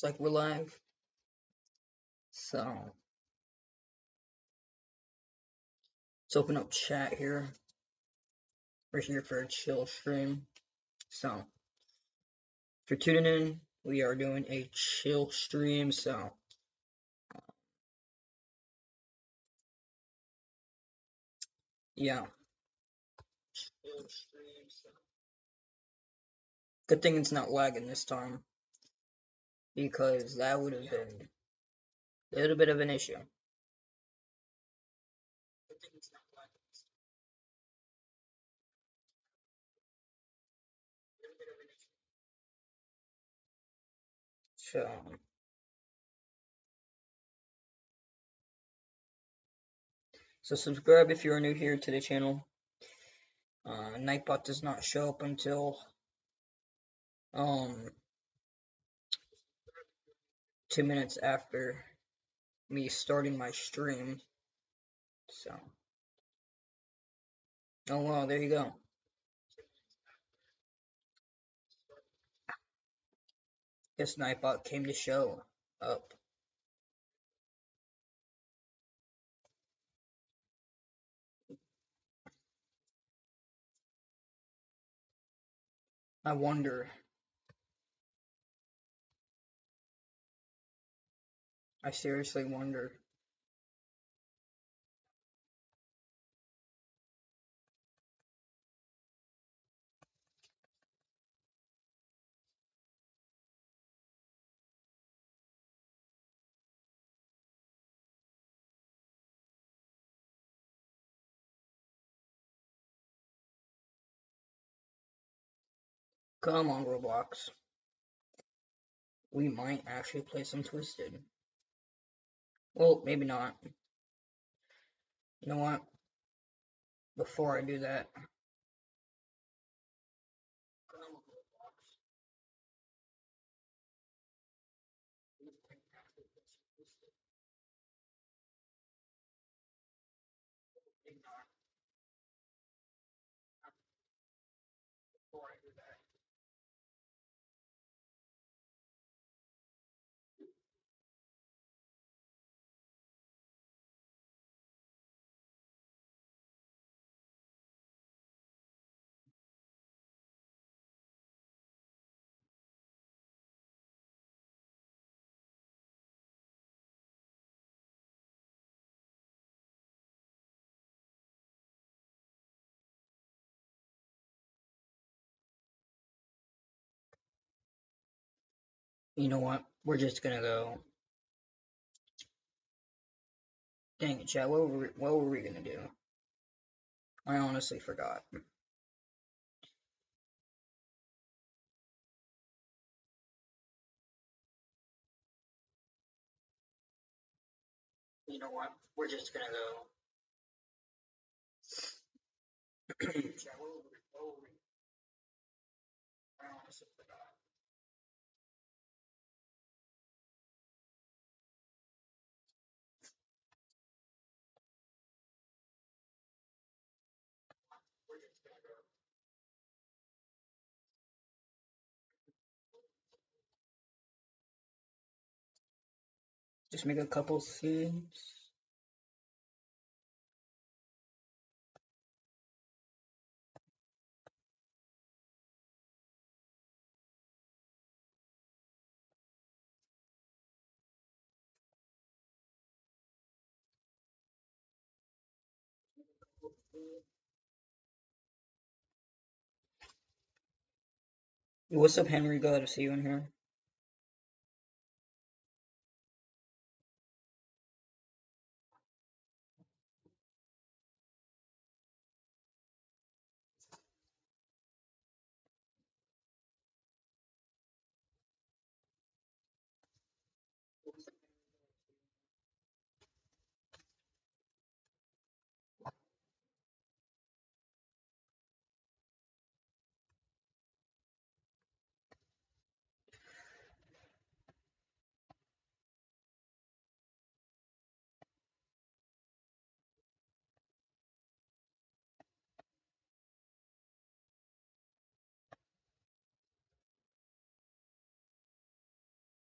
Looks like we're live. So let's open up chat here. We're here for a chill stream. So if you're tuning in, we are doing a chill stream. So yeah. Chill stream. So. Good thing it's not lagging this time, because that would have been a little bit of an issue. So subscribe if you're new here to the channel. Nightbot does not show up until 2 minutes after me starting my stream. So oh wow, there you go. Guess Nightbot came to show up. I wonder. I seriously wonder. Come on, Roblox. We might actually play some Twisted. Well, maybe not. You know what? Before I do that, you know what? We're just gonna go. Dang it, chat. What were we gonna do? I honestly forgot. You know what? We're just gonna go. Chat, what were we? I honestly forgot. We're just gonna go. Just make a couple scenes. What's up, Henry? Glad to see you in here.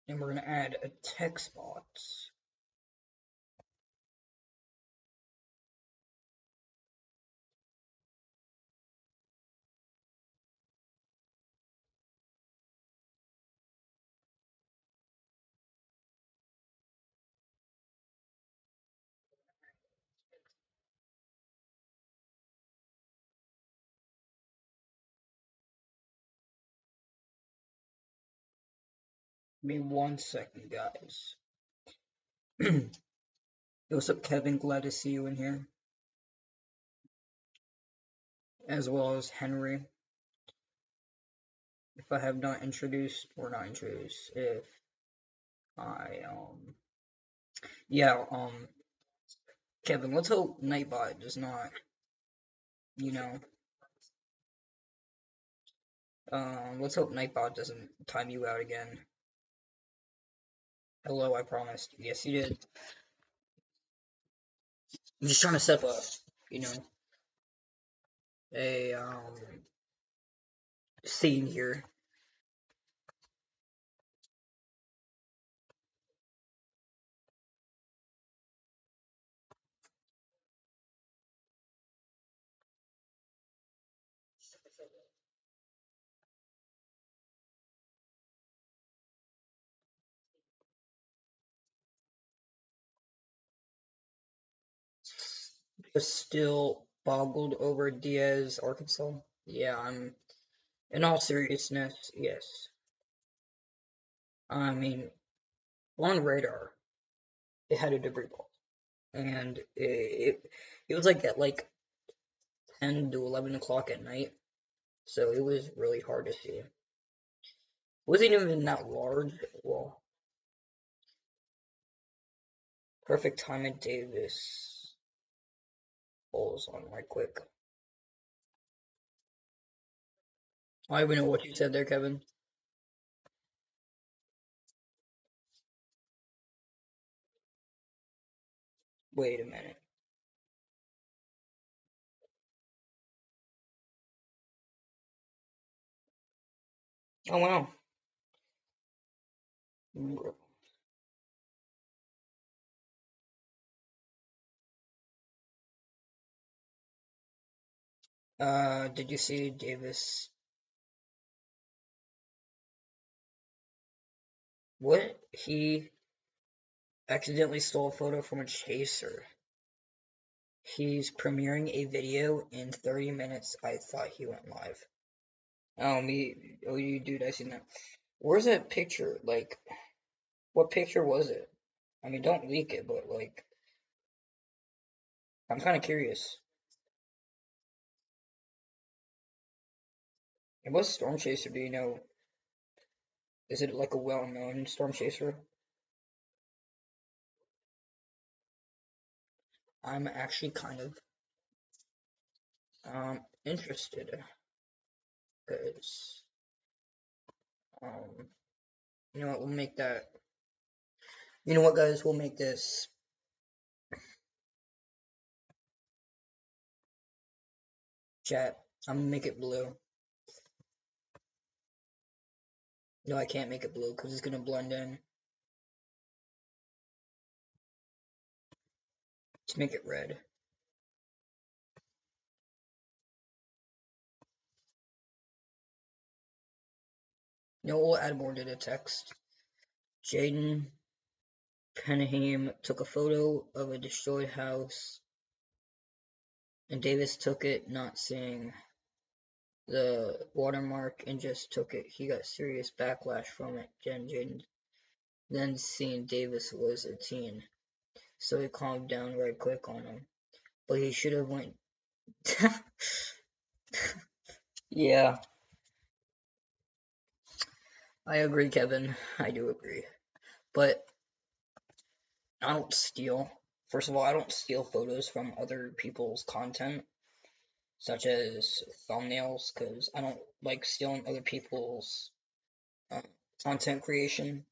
And we're going to add a text box. Give me 1 second, guys. Hey, what's up, Kevin? Glad to see you in here. As well as Henry. If I have not introduced, or not introduced, if I, yeah, Kevin, let's hope Nightbot does not, you know, let's hope Nightbot doesn't time you out again. Hello, I promised. Yes, you did. I'm just trying to set up a, you know, a, scene here. Just still boggled over Diaz, Arkansas. Yeah, in all seriousness, yes. I mean, on radar, it had a debris ball. And it was like at like 10 to 11 o'clock at night. So it was really hard to see. It wasn't even that large. Well, perfect time at Davis. Balls on right quick. I don't even know what you said there, Kevin. Wait a minute. Oh wow. Did you see Davis? What? He accidentally stole a photo from a chaser. He's premiering a video in 30 minutes. I thought he went live. Oh, me. Oh, you dude, I seen that. Where's that picture? Like, what picture was it? I mean, don't leak it, but like, I'm kind of curious. It was Storm Chaser, do you know? Is it like a well-known Storm Chaser? I'm actually kind of interested, because um you know what, we'll make that. You know what, guys? We'll make this chat. I'm gonna make it blue. No, I can't make it blue because it's gonna blend in. Let's make it red. You know, we'll add more to the text. Jaden Penham took a photo of a destroyed house, and Davis took it, not seeing the watermark, and just took it. He got serious backlash from it. Jaden then seeing Davis was a teen, so he calmed down right quick on him. But he should have went. Yeah, I agree, Kevin. I do agree. But I don't steal. First of all, I don't steal photos from other people's content, such as thumbnails, because I don't like stealing other people's uh, content creation,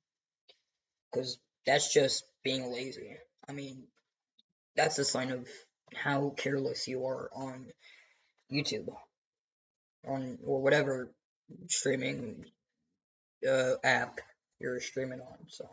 because that's just being lazy. I mean, that's a sign of how careless you are on YouTube, on or whatever streaming app you're streaming on. So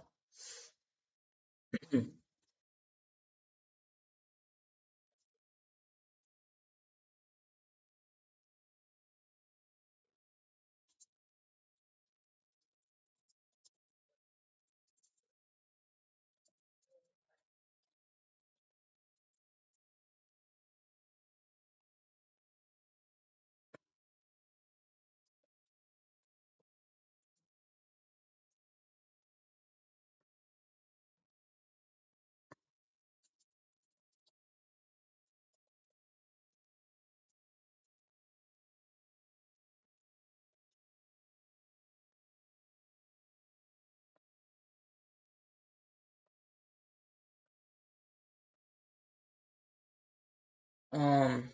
um,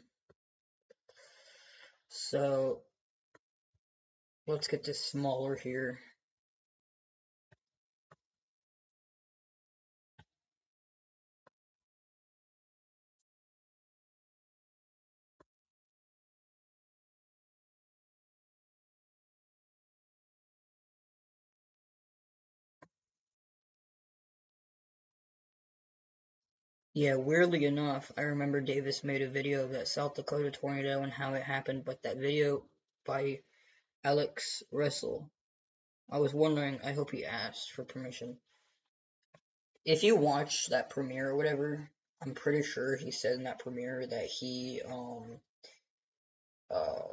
so let's get this smaller here. Yeah, weirdly enough, I remember Davis made a video of that South Dakota tornado and how it happened, but that video by Alex Russell, I was wondering, I hope he asked for permission. If you watch that premiere or whatever, I'm pretty sure he said in that premiere that he uh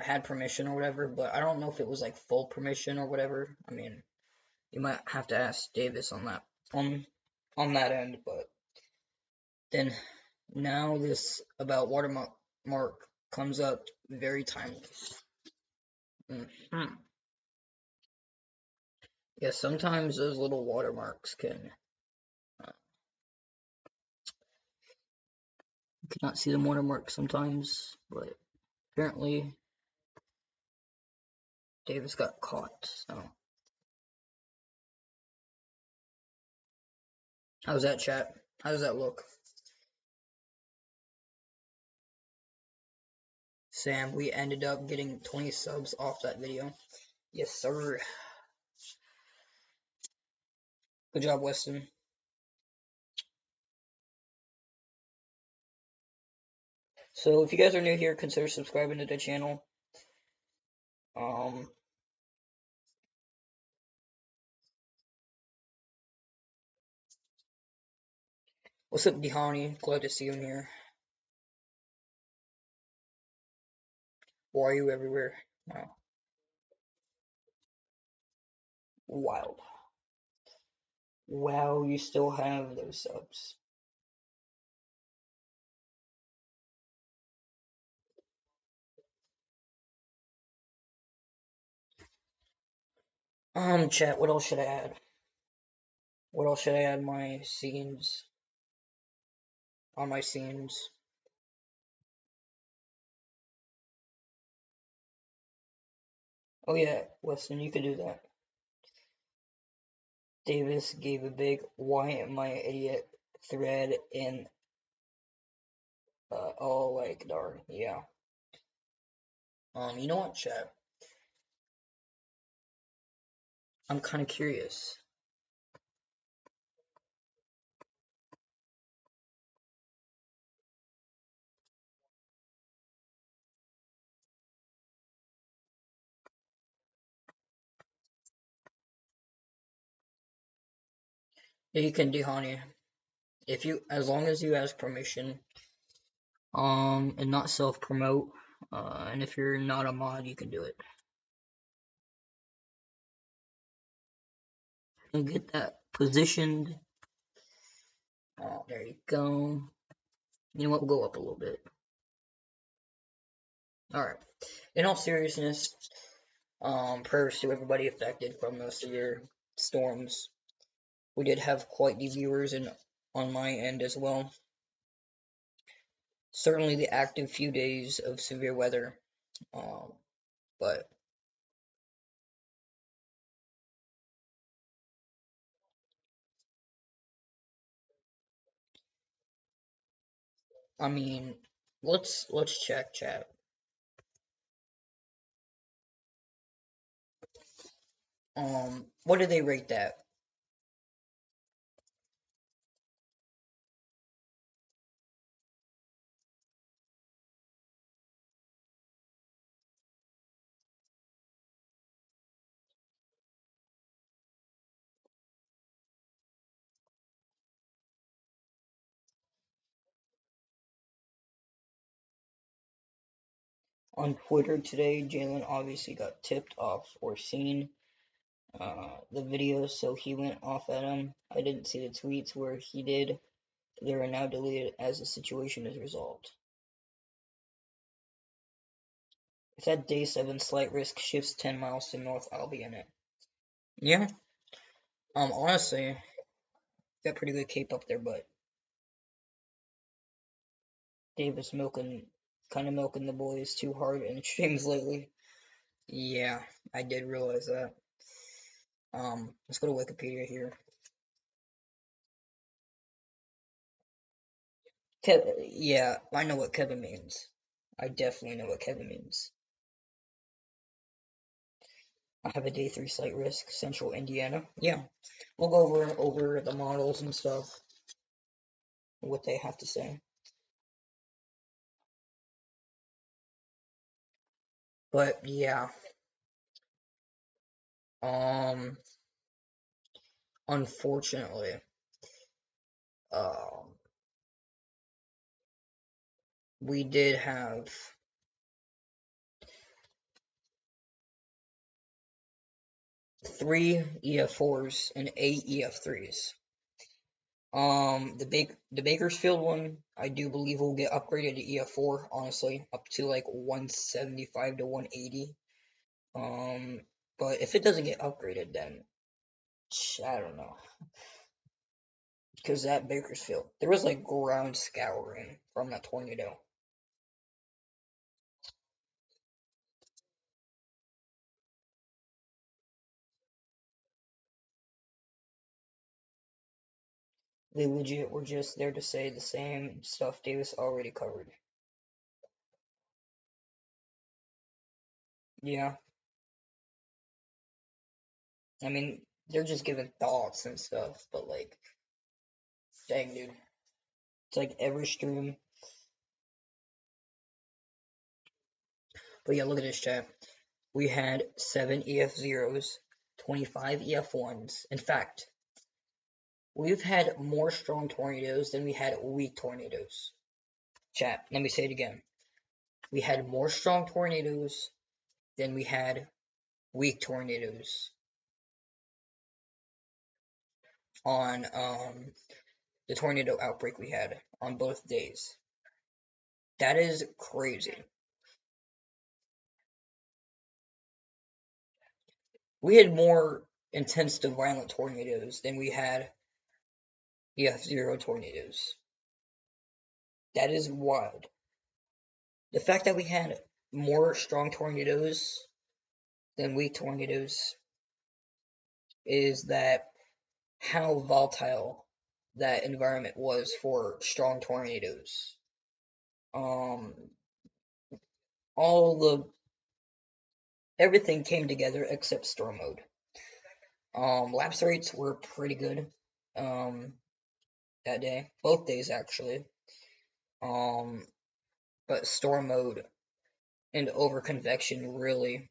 had permission or whatever, but I don't know if it was like full permission or whatever. I mean, you might have to ask Davis on that on that end, but then now this about watermark comes up very timely. Mm-hmm. Yeah, sometimes those little watermarks you cannot see the watermark sometimes, but apparently Davis got caught. So how's that, chat? How does that look? Sam, we ended up getting 20 subs off that video. Yes, sir. Good job, Weston. So if you guys are new here, consider subscribing to the channel. What's up, Dihani? Glad to see you in here. Why are you everywhere? Wow. Wild. Wow, you still have those subs. Chat, what else should I add? What else should I add my scenes? On my scenes. Oh yeah, Weston, you could do that. Davis gave a big "Why am I an idiot?" thread in oh like darn, yeah. You know what, chat? I'm kinda curious. Yeah, you can do honey. If you as long as you ask permission, and not self promote, and if you're not a mod you can do it. And get that positioned. Oh, there you go. You know what, we'll go up a little bit. Alright. In all seriousness, prayers to everybody affected from the severe storms. We did have quite the viewers on my end as well. Certainly the active few days of severe weather, but I mean, let's check chat. What did they rate that? On Twitter today, Jalen obviously got tipped off or seen the video, so he went off at him. I didn't see the tweets where he did. They are now deleted as the situation is resolved. If that day 7 slight risk shifts 10 miles to north, I'll be in it. Yeah. Honestly, got pretty good cape up there, but Davis kind of milking the boys too hard in streams lately. Yeah, I did realize that. Let's go to Wikipedia here. Yeah, I know what Kevin means. I definitely know what Kevin means. I have a day 3 slight risk, Central Indiana. Yeah, we'll go over the models and stuff, what they have to say. But yeah, um, unfortunately, um, we did have 3 EF4s and 8 EF3s. The Bakersfield one, I do believe will get upgraded to EF4, honestly, up to like 175 to 180. But if it doesn't get upgraded, then I don't know. Because that Bakersfield, there was like ground scouring from that tornado. They legit were just there to say the same stuff Davis already covered. Yeah, I mean, they're just giving thoughts and stuff, but like, dang, dude. It's like every stream. But yeah, look at this chat. We had 7 EF0s, 25 EF1s. In fact, we've had more strong tornadoes than we had weak tornadoes. Chat, let me say it again. We had more strong tornadoes than we had weak tornadoes on the tornado outbreak we had on both days. That is crazy. We had more intense to violent tornadoes than we had EF0 tornadoes. That is wild. The fact that we had more strong tornadoes than weak tornadoes is that how volatile that environment was for strong tornadoes. Um, all the everything came together except storm mode. Lapse rates were pretty good. That day, both days actually. Um, but storm mode and overconvection really.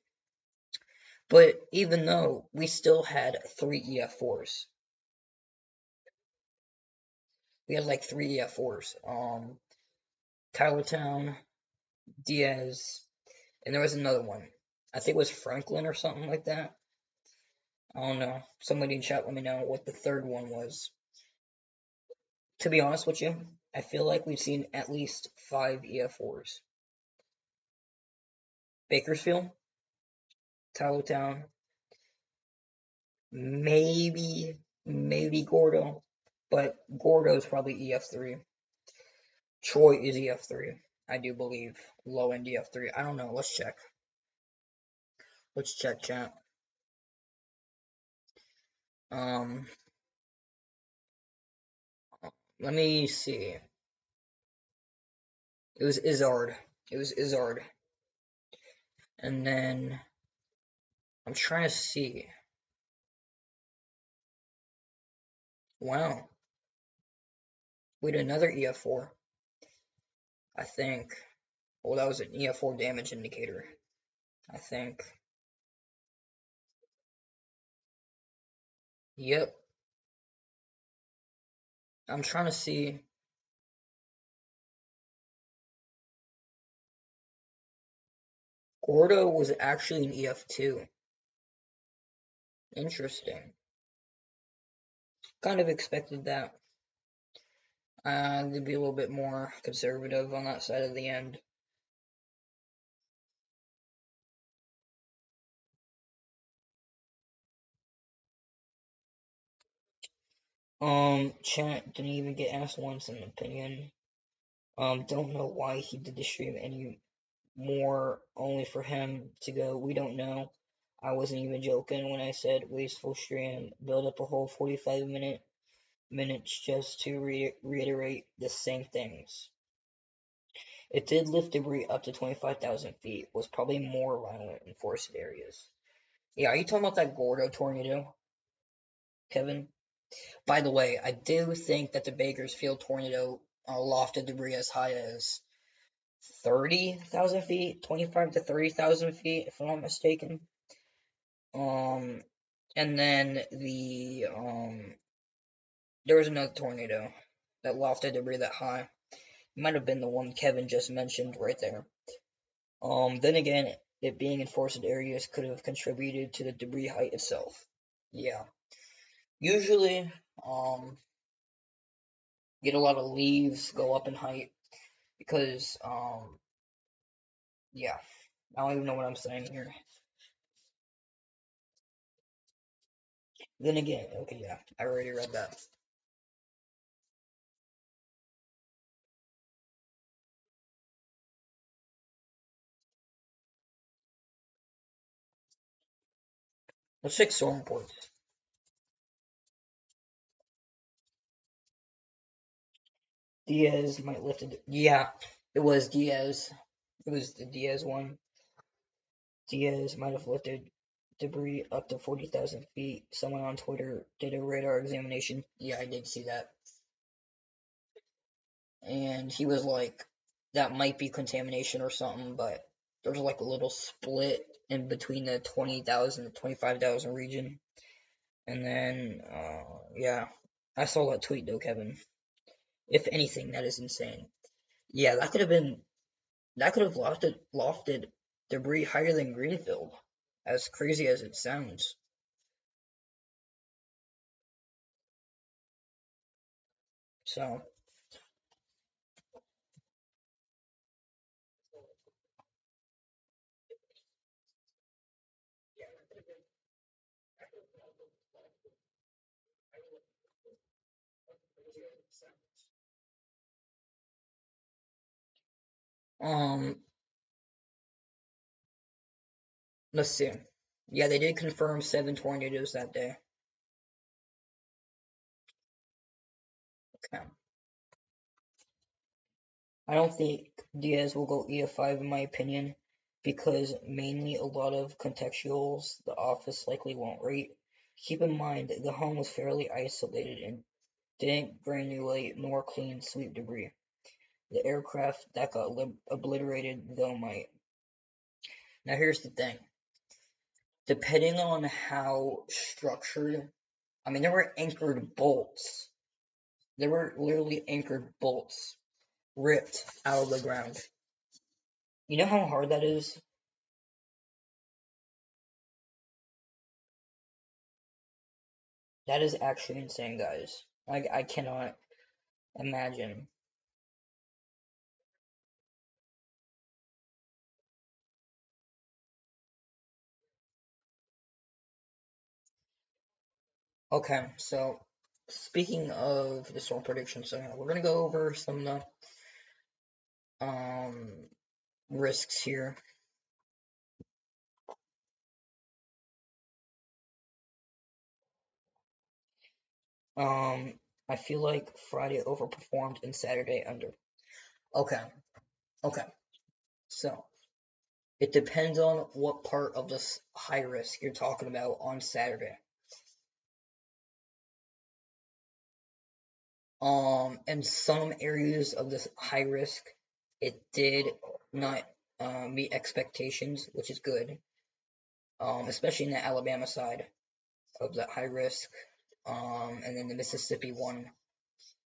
But even though we still had 3 EF4s, we had like 3 EF4s. Tylertown, Diaz, and there was another one. I think it was Franklin or something like that. I don't know. Somebody in chat let me know what the third one was. To be honest with you, I feel like we've seen at least 5 EF4s. Bakersfield, Tylertown, maybe Gordo, but Gordo is probably EF3. Troy is EF3, I do believe. Low end EF3. I don't know. Let's check. Let's check, chat. Um, let me see. It was Izzard. It was Izzard. And then I'm trying to see. Wow. We did another EF4, I think. Well, that was an EF4 damage indicator, I think. Yep. I'm trying to see. Gordo was actually an EF2. Interesting. Kind of expected that. They'd be a little bit more conservative on that side of the end. Chat didn't even get asked once an opinion. Don't know why he did the stream any more, only for him to go, we don't know. I wasn't even joking when I said wasteful stream, build up a whole 45 minutes just to reiterate the same things. It did lift debris up to 25,000 feet, was probably more violent in forested areas. Yeah, are you talking about that Gordo tornado, Kevin? By the way, I do think that the Bakersfield tornado lofted debris as high as 30,000 feet, 25 to 30,000 feet, if I'm not mistaken. Um, and then there was another tornado that lofted debris that high. It might have been the one Kevin just mentioned right there. Then again, it being in forested areas could have contributed to the debris height itself. Yeah. Usually, get a lot of leaves go up in height because, yeah. I don't even know what I'm saying here. Then again, okay, yeah, I already read that. Let's check storm reports. Diaz might lift it. Yeah, it was Diaz. It was the Diaz one. Diaz might have lifted debris up to 40,000 feet. Someone on Twitter did a radar examination. Yeah, I did see that. And he was like, that might be contamination or something, but there's like a little split in between the 20,000 to 25,000 region. And then, yeah, I saw that tweet though, Kevin. If anything, that is insane. Yeah, that could have lofted debris higher than Greenfield. As crazy as it sounds. So, um, let's see. Yeah, they did confirm 7 tornadoes that day. Okay. I don't think Diaz will go EF5 in my opinion, because mainly a lot of contextuals the office likely won't rate. Keep in mind the home was fairly isolated and didn't granulate nor clean sweep debris. The aircraft that got obliterated though might. Now here's the thing. Depending on how structured, I mean, there were anchored bolts. There were literally anchored bolts ripped out of the ground. You know how hard that is? That is actually insane, guys. I cannot imagine. Okay, so speaking of the storm prediction, so we're gonna go over some um risks here. I feel like Friday overperformed and Saturday under. Okay, okay. So it depends on what part of this high risk you're talking about on Saturday. In some areas of this high risk, it did not meet expectations, which is good. Especially in the Alabama side of that high risk. And then the Mississippi one,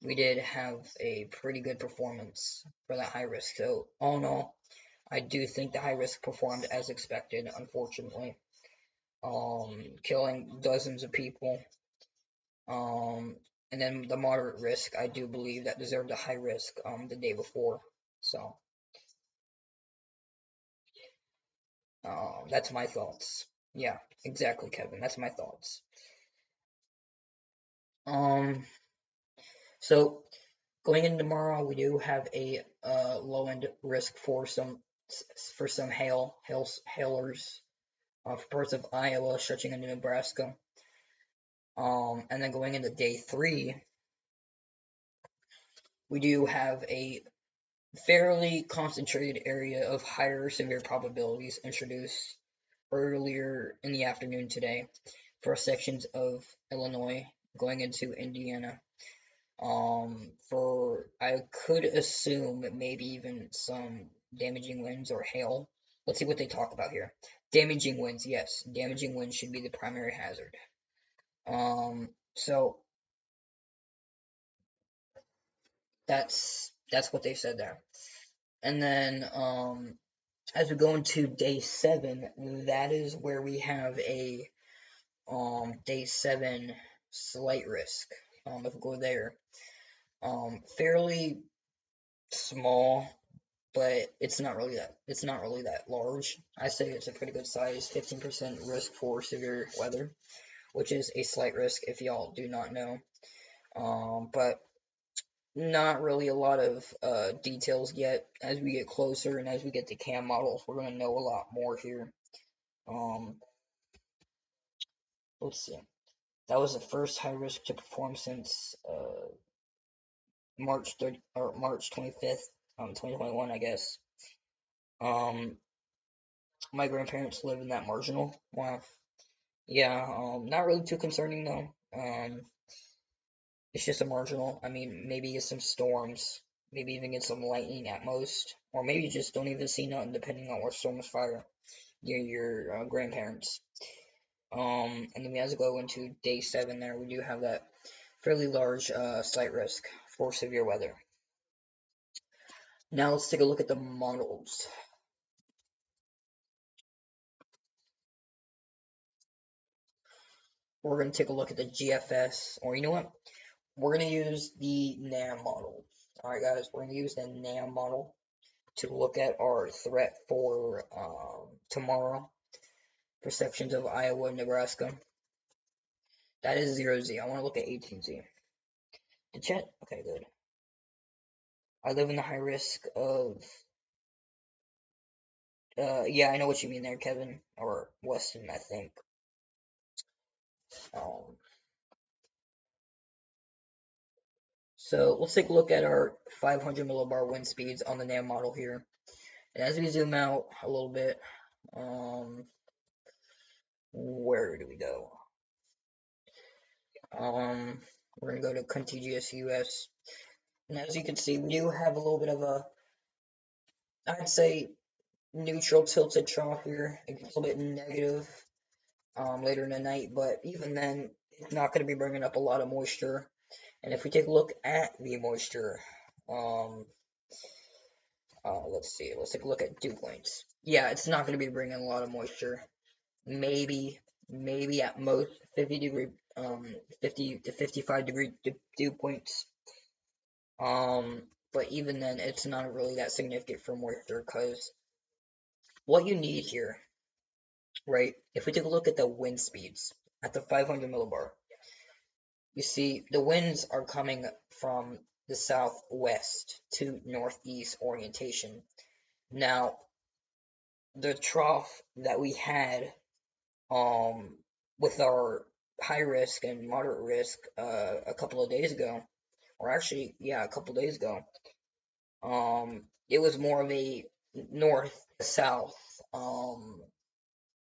we did have a pretty good performance for that high risk. So all in all, I do think the high risk performed as expected, unfortunately. Killing dozens of people. And then the moderate risk, I do believe that deserved a high risk the day before. So that's my thoughts. Yeah, exactly, Kevin. That's my thoughts. So going in tomorrow, we do have a low end risk for some hailers for parts of Iowa stretching into Nebraska. And then going into day 3, we do have a fairly concentrated area of higher severe probabilities introduced earlier in the afternoon today for sections of Illinois going into Indiana. For I could assume maybe even some damaging winds or hail. Let's see what they talk about here. Damaging winds, yes, damaging winds should be the primary hazard. So that's what they said there. And then as we go into day 7, that is where we have a day 7 slight risk. If we go there, fairly small, but it's not really that large. I say it's a pretty good size, 15% risk for severe weather, which is a slight risk if y'all do not know. But not really a lot of details yet. As we get closer and as we get to cam models, we're gonna know a lot more here. Um, let's see. That was the first high risk to perform since March 30 or March 25th, 2021, I guess. Um, my grandparents live in that marginal. Wow. Yeah, not really too concerning though. It's just a marginal. I mean, maybe get some storms, maybe even get some lightning at most, or maybe just don't even see nothing depending on what storms fire near your grandparents. And then we have to go into day 7 there. We do have that fairly large slight risk for severe weather. Now let's take a look at the models. We're going to take a look at the GFS, or you know what? We're going to use the NAM model. Alright guys, we're going to use the NAM model to look at our threat for tomorrow for sections of Iowa and Nebraska. That is 0Z. I want to look at 18Z. The chat? Okay, good. I live in the high risk of yeah, I know what you mean there, Kevin, or Weston, I think. Um, so let's take a look at our 500 millibar wind speeds on the NAM model here. And as we zoom out a little bit, where do we go? We're gonna go to Contiguous US, and as you can see, we do have a little bit of a, I'd say, neutral tilted trough here. It gets a little bit negative later in the night, but even then, it's not going to be bringing up a lot of moisture. And if we take a look at the moisture, let's see, let's take a look at dew points. Yeah, it's not going to be bringing a lot of moisture. Maybe at most 50 to 55 degree dew points. But even then, it's not really that significant for moisture because what you need here, right? If we take a look at the wind speeds at the 500 millibar, you see the winds are coming from the southwest to northeast orientation. Now, the trough that we had with our high risk and moderate risk a couple of days ago, or actually, yeah, a couple of days ago, it was more of a north south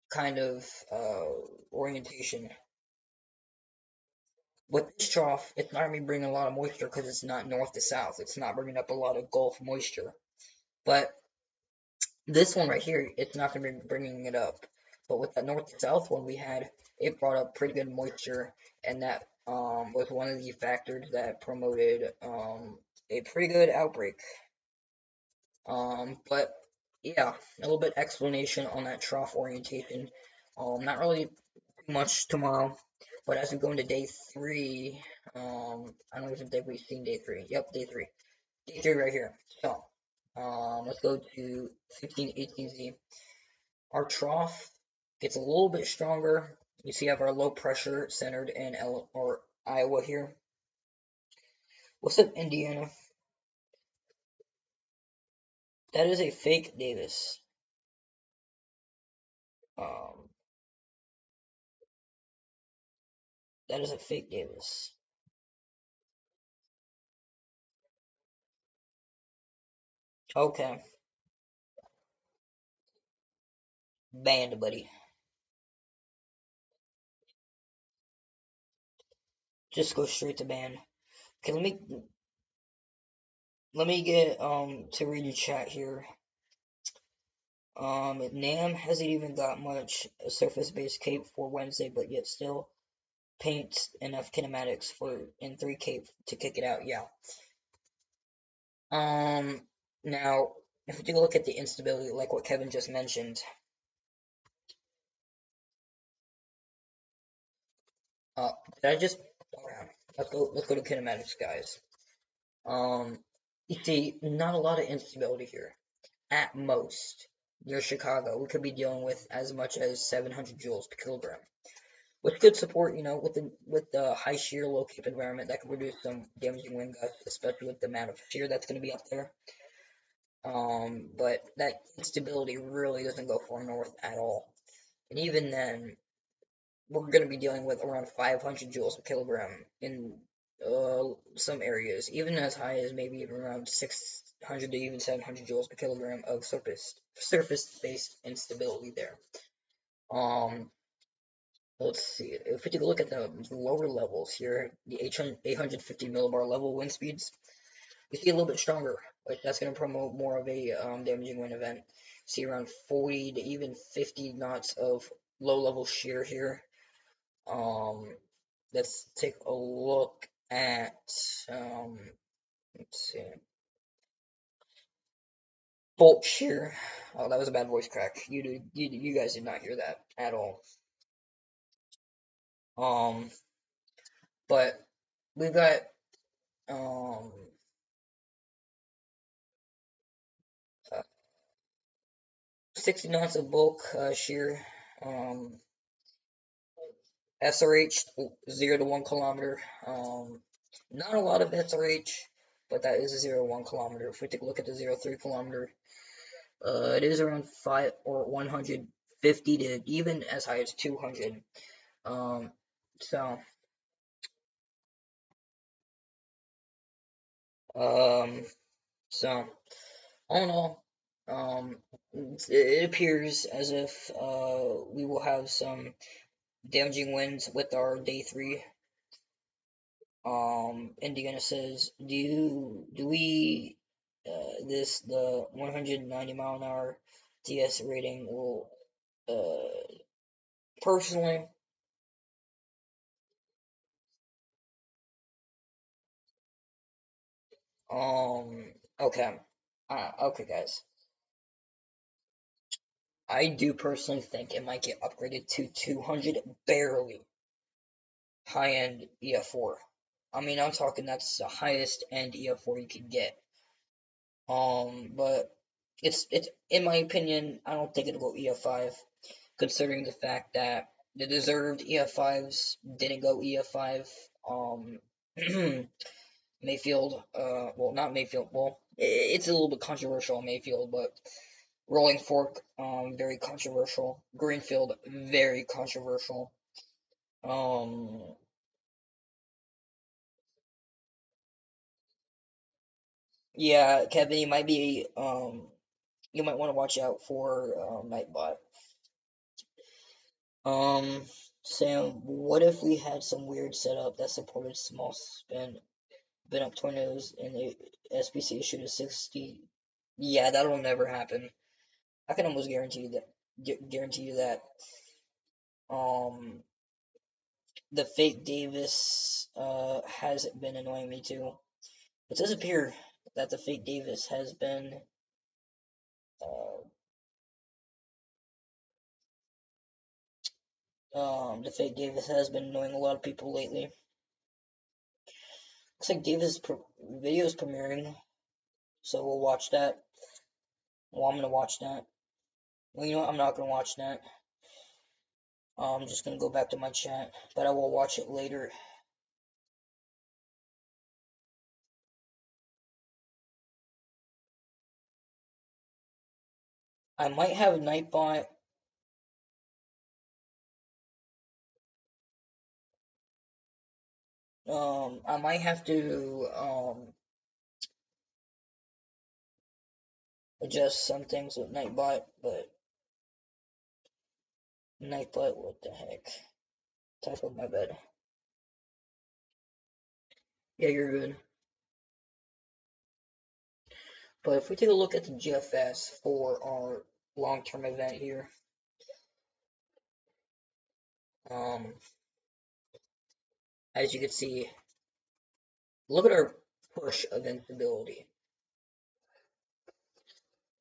kind of orientation. with this trough, it's not going to be bringing a lot of moisture because it's not north to south. It's not bringing up a lot of Gulf moisture. But this one right here, it's not going to be bringing it up. But with the north to south one we had, it brought up pretty good moisture, and that was one of the factors that promoted a pretty good outbreak. But yeah, a little bit explanation on that trough orientation. Not really much tomorrow, but as we go into day three, I don't even think we've seen day three. Yep, day three. Day three right here. So, let's go to 1518Z. Our trough gets a little bit stronger. You see, I have our low pressure centered in Iowa here. What's up, Indiana? That is a fake Davis. Um, that is a fake Davis. Okay, banned, buddy. Just go straight to ban. Okay, let me get to read your chat here. Nam hasn't even got much surface-based cape for Wednesday, but yet still paints enough kinematics for in 3 cape to kick it out. Yeah. Now if we take a look at the instability, like what Kevin just mentioned, did I just? Okay, let's go to kinematics, guys. Um, you see, not a lot of instability here. At most, near Chicago, we could be dealing with as much as 700 joules per kilogram, which could support, with the high shear, low cape environment that could produce some damaging wind gusts, especially with the amount of shear that's going to be up there. But that instability really doesn't go far north at all, and even then, we're going to be dealing with around 500 joules per kilogram in some areas, even as high as maybe even around 600 to even 700 joules per kilogram of surface-based instability there. Um, let's see. If we take a look at the lower levels here, the 850 millibar level wind speeds, we see a little bit stronger. Like that's going to promote more of a damaging wind event. See around 40 to even 50 knots of low level shear here. Um, let's take a look at let's see, bolt shear. Oh, that was a bad voice crack. You guys did not hear that at all. Um, but we've got um uh, 60 knots of bulk shear. Um, SRH 0 to 1 kilometer. Not a lot of SRH, but that is a 0 to 1 kilometer. If we take a look at the 0 to 3 kilometer, it is around 150 to even as high as 200. Um, so, um, so all in all, it appears as if we will have some damaging winds with our day three. Indiana says, do we the 190 mph DS rating will personally. Okay. Okay, guys. I do personally think it might get upgraded to 200, barely. High-end EF4. I mean, I'm talking that's the highest end EF4 you could get. But it's in my opinion, I don't think it'll go EF5, considering the fact that the deserved EF5s didn't go EF5. Mayfield, well, not Mayfield, well, it's a little bit controversial on Mayfield, but Rolling Fork, very controversial. Greenfield, very controversial. Um, yeah, Kevin, you might want to watch out for Nightbot. Um, Sam, what if we had some weird setup that supported small spin up tornadoes and the SPC issued a 60? Yeah, that'll never happen. I can almost guarantee you that. Um, the fake Davis has been annoying me too. It does appear that the fake Davis has been the fake Davis has been annoying a lot of people lately. Looks like Davis video is premiering, so we'll watch that. Well, I'm gonna watch that. Well, you know what? I'm not gonna watch that. I'm just gonna go back to my chat, but I will watch it later. I might have Nightbot. I might have to adjust some things with Nightbot, but Nightbot, what the heck? Type of my bed. Yeah, you're good. But if we take a look at the GFS for our long-term event here, um, as you can see, look at our push of instability.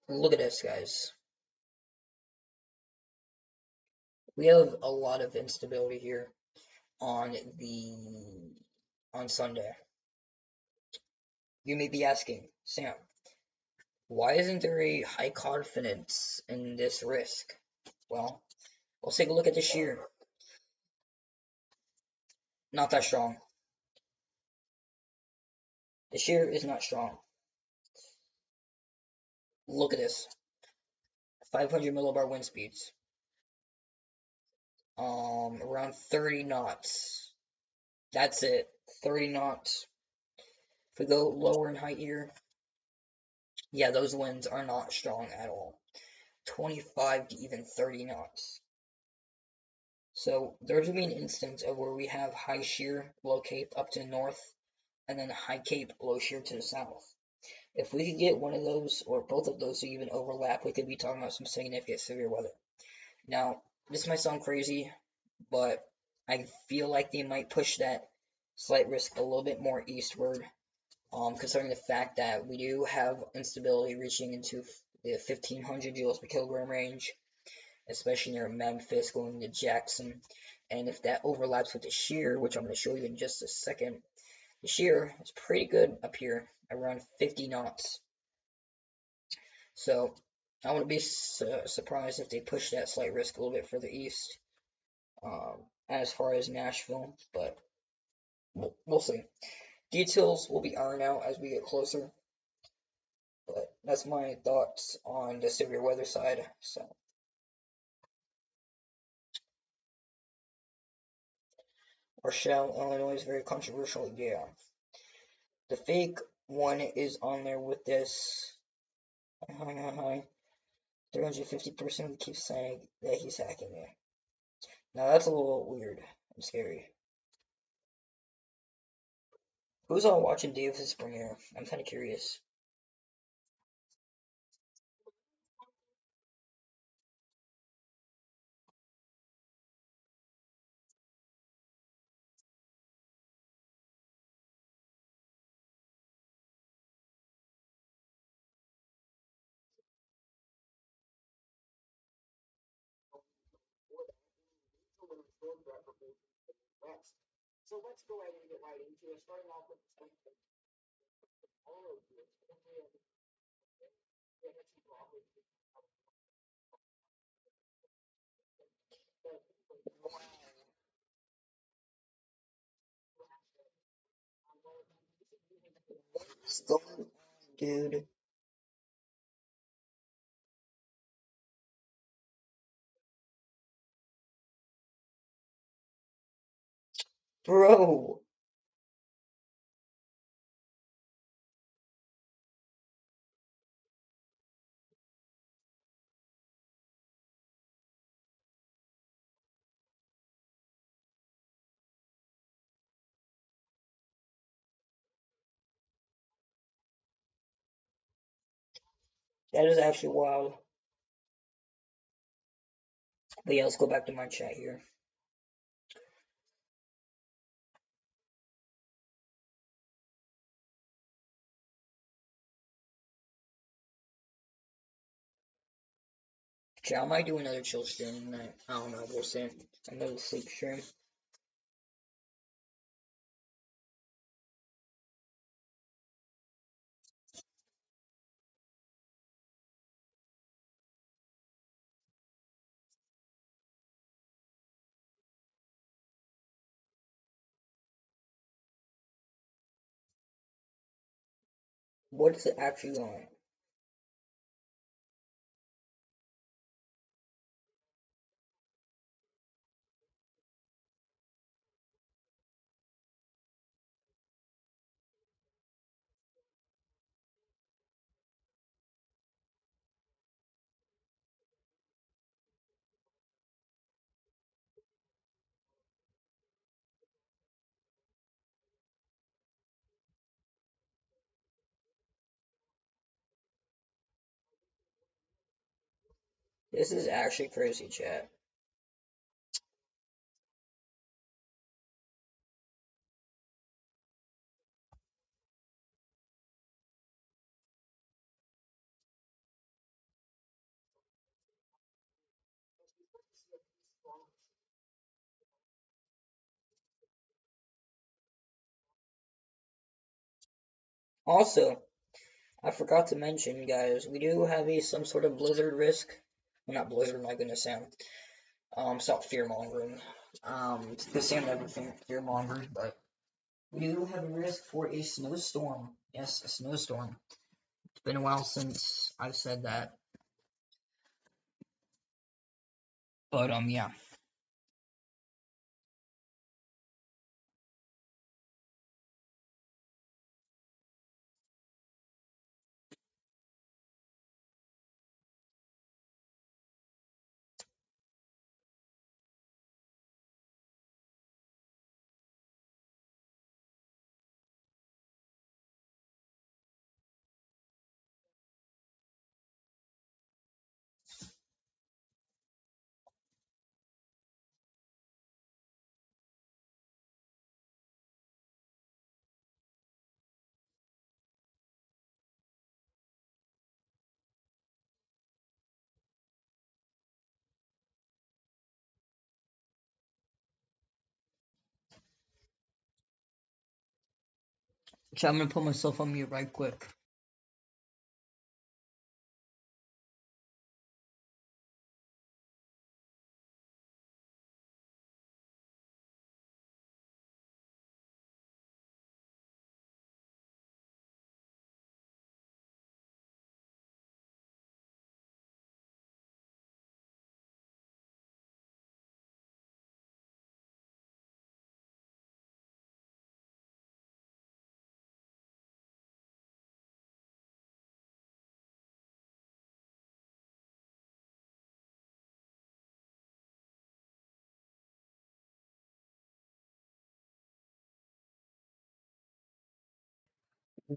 Look at this, guys. We have a lot of instability here on Sunday. You may be asking, Sam, why isn't there a high confidence in this risk? Well, let's take a look at the shear. Not that strong. The shear is not strong. Look at this. 500 millibar wind speeds. Around 30 knots. That's it. 30 knots. If we go lower in height here, yeah, those winds are not strong at all. 25 to even 30 knots. So there's gonna be an instance of where we have high shear, low cape up to the north, and then high cape, low shear to the south. If we could get one of those or both of those to even overlap, we could be talking about some significant severe weather. Now, this might sound crazy, but I feel like they might push that slight risk a little bit more eastward, considering the fact that we do have instability reaching into the 1500 joules per kilogram range, especially near Memphis going to Jackson. And if that overlaps with the shear, which I'm going to show you in just a second, the shear is pretty good up here, around 50 knots. So I wouldn't be surprised if they push that slight risk a little bit further east, as far as Nashville, but we'll see. Details will be ironed out as we get closer, but that's my thoughts on the severe weather side. So, Rochelle, Illinois is very controversial. Yeah, the fake one is on there with this. Hi. 350% keeps saying that he's hacking me. Now that's a little weird and scary. Who's all watching Davis premiere? I'm kind of curious. What's going on, dude? Bro, That is actually wild. But yeah, let's go back to my chat here. Chat, I might do another chill stream tonight. I don't know, we'll see. Another sleep stream. What's it actually going? This is actually crazy, chat. Also, I forgot to mention, guys, we do have some sort of blizzard risk. Well, not blizzard, my goodness, Sam. Stop fear mongering. Because Sam never fear mongers, but we do have a risk for a snowstorm. Yes, a snowstorm. It's been a while since I've said that, but yeah. So I'm gonna put myself on mute right quick.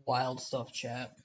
Wild stuff, chat.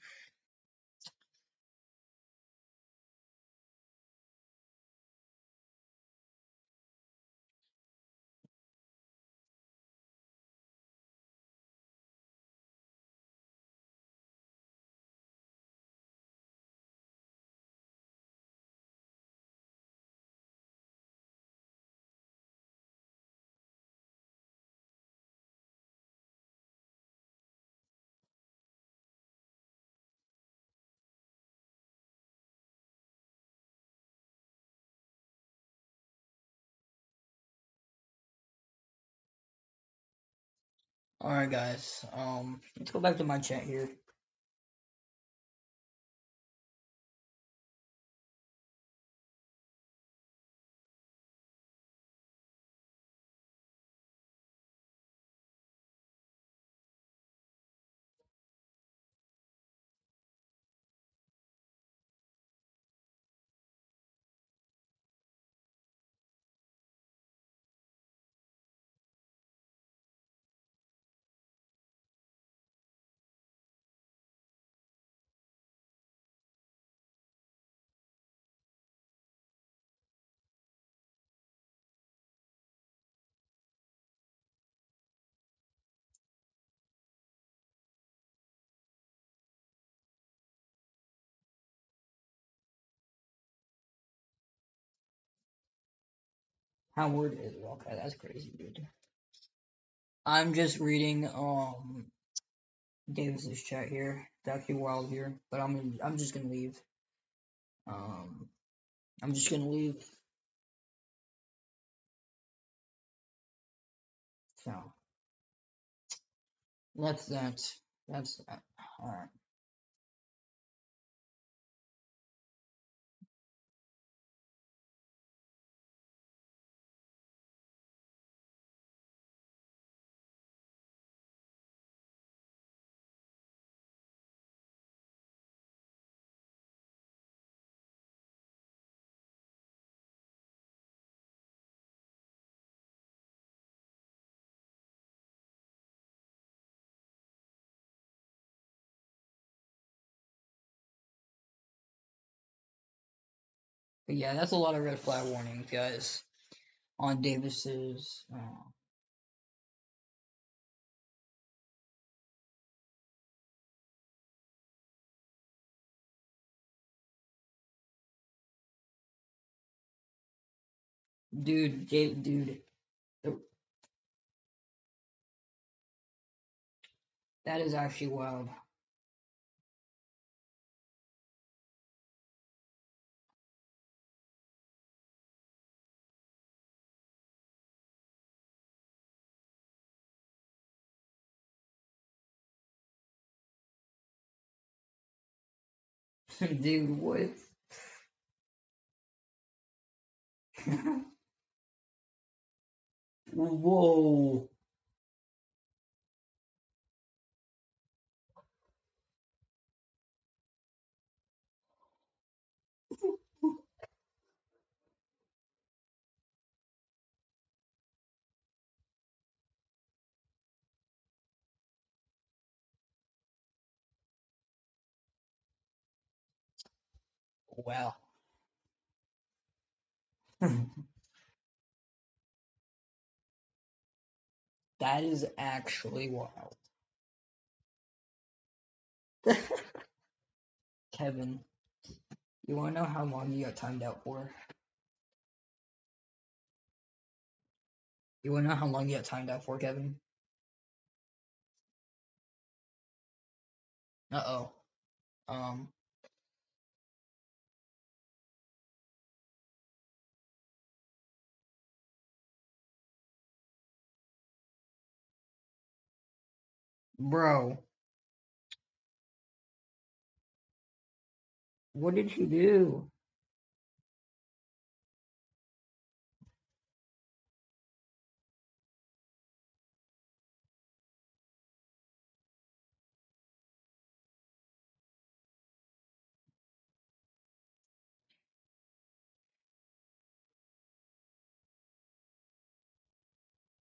Alright, guys. Let's go back to my chat here. Howard is okay. That's crazy, dude. I'm just reading Davis's chat here. It's actually wild here, but I'm just gonna leave. I'm just gonna leave. So that's that. That's that. All right. But yeah, that's a lot of red flag warnings, guys, on Davis's. Dude, that is actually wild. Dude, what? Whoa. Wow. That is actually wild. Kevin, you wanna know how long you got timed out for? You wanna know how long you got timed out for, Kevin? Uh-oh. Um, bro, what did he do?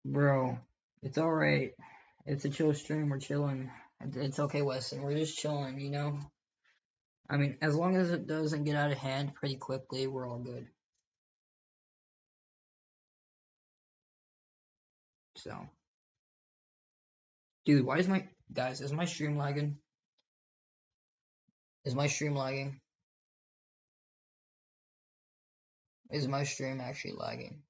Bro, it's alright. It's a chill stream, we're chilling. It's okay, Weston, we're just chilling, you know? I mean, as long as it doesn't get out of hand pretty quickly, we're all good. So, dude, why is my guys? Is my stream lagging? Is my stream lagging? Is my stream actually lagging?